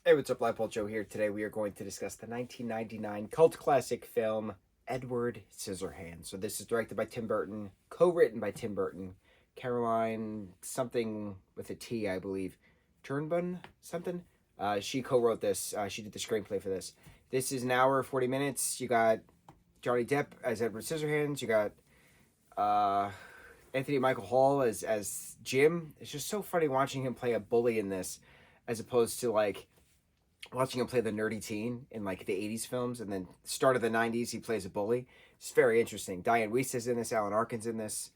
Hey, what's up, lightboltjoe here. Today we are going to discuss the 1999 cult classic film Edward Scissorhands. So this is directed by Tim Burton, co-written by Tim Burton, Caroline something with a T, I believe, Turnbun something. She co-wrote this. She did the screenplay for this. This is an hour 40 minutes. You got Johnny Depp as Edward Scissorhands. You got Anthony Michael Hall as Jim. It's just so funny watching him play a bully in this, as opposed to like watching him play the nerdy teen in like the 80s films, and then start of the 90s he plays a bully. It's very interesting. Diane Weiss is in this, Alan Arkin's in this,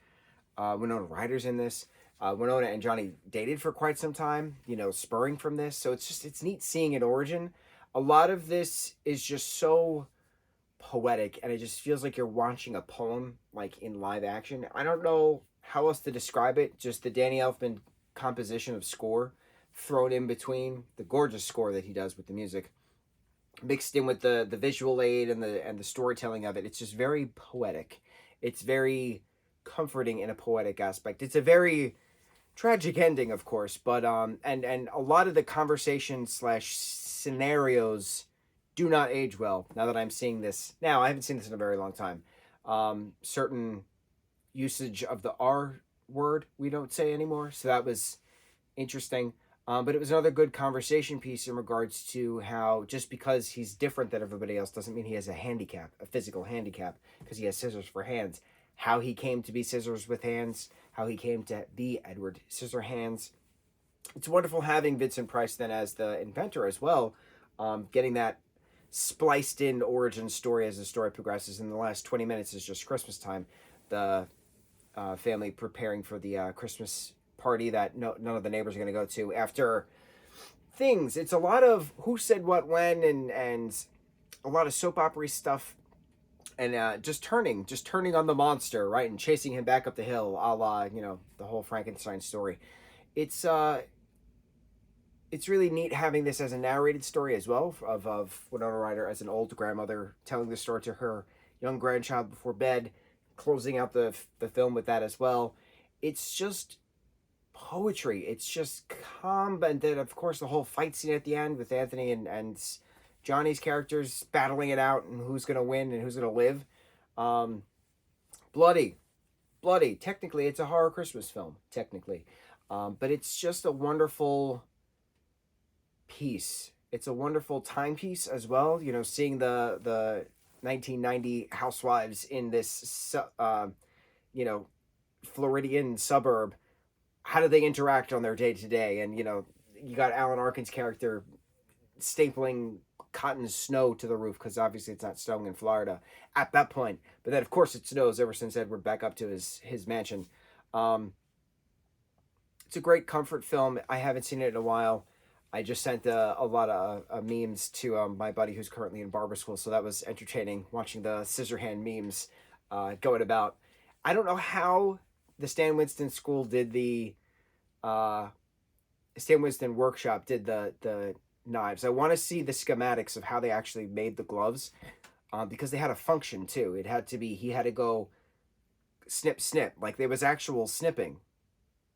Winona Ryder's in this. Winona and Johnny dated for quite some time, spurring from this. So it's neat seeing an origin. A lot of this is just so poetic, and it just feels like you're watching a poem like in live action. I don't know how else to describe it. Just the Danny Elfman composition of score thrown in between the gorgeous score that he does with the music, mixed in with the visual aid and the storytelling of it. It's just very poetic. It's very comforting in a poetic aspect. It's a very tragic ending, of course, but and a lot of the conversations slash scenarios do not age well. Now that I'm seeing this now, I haven't seen this in a very long time. Certain usage of the R word we don't say anymore, so that was interesting. But it was another good conversation piece in regards to how just because he's different than everybody else doesn't mean he has a handicap, a physical handicap, because he has scissors for hands. How he came to be scissors with hands, how he came to be Edward Scissorhands. It's wonderful having Vincent Price then as the inventor as well, getting that spliced in origin story as the story progresses. In the last 20 minutes is just Christmas time. The family preparing for the Christmas party that none of the neighbors are going to go to after things. It's a lot of who said what when, and a lot of soap opera stuff, and just turning on the monster, right, and chasing him back up the hill, a la the whole Frankenstein story. It's really neat having this as a narrated story as well of Winona Ryder as an old grandmother telling the story to her young grandchild before bed, closing out the film with that as well. It's just poetry. It's just calm, and then of course the whole fight scene at the end with Anthony and Johnny's characters battling it out and who's gonna win and who's gonna live. Um, bloody, bloody. Technically, it's a horror Christmas film. Technically, but it's just a wonderful piece. It's a wonderful timepiece as well. Seeing the 1990 housewives in this Floridian suburb. How do they interact on their day to day? And you got Alan Arkin's character stapling cotton snow to the roof because obviously it's not snowing in Florida at that point. But then of course it snows ever since Edward back up to his mansion. It's a great comfort film. I haven't seen it in a while. I just sent a lot of memes to my buddy who's currently in barber school, so that was entertaining watching the Scissorhand memes going about. I don't know how the Stan Winston school did the Stan Winston workshop did the knives. I want to see the schematics of how they actually made the gloves, because they had a function too. It had to be, he had to go snip snip, like there was actual snipping,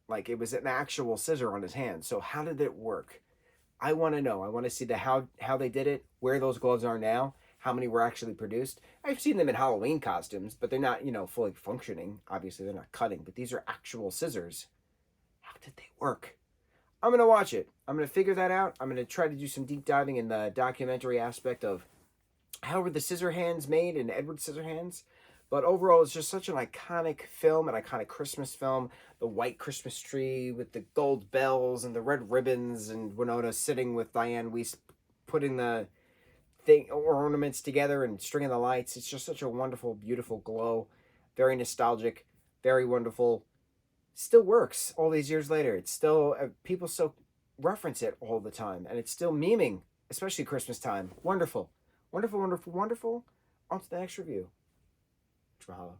like it was an actual scissor on his hand. So how did it work? I want to know. I want to see the how they did it, where those gloves are now, how many were actually produced. I've seen them in Halloween costumes, but they're not, fully functioning. Obviously, they're not cutting, but these are actual scissors. How did they work? I'm going to watch it. I'm going to figure that out. I'm going to try to do some deep diving in the documentary aspect of how were the Scissorhands made in Edward Scissorhands. But overall, it's just such an iconic film, an iconic Christmas film. The white Christmas tree with the gold bells and the red ribbons, and Winona sitting with Diane Weiss putting the ornaments together and stringing the lights. It's just such a wonderful, beautiful glow. Very nostalgic, very wonderful. Still works all these years later. It's still, people still reference it all the time, and it's still memeing, especially Christmas time. Wonderful, wonderful, wonderful, wonderful. On to the next review. Mahalo.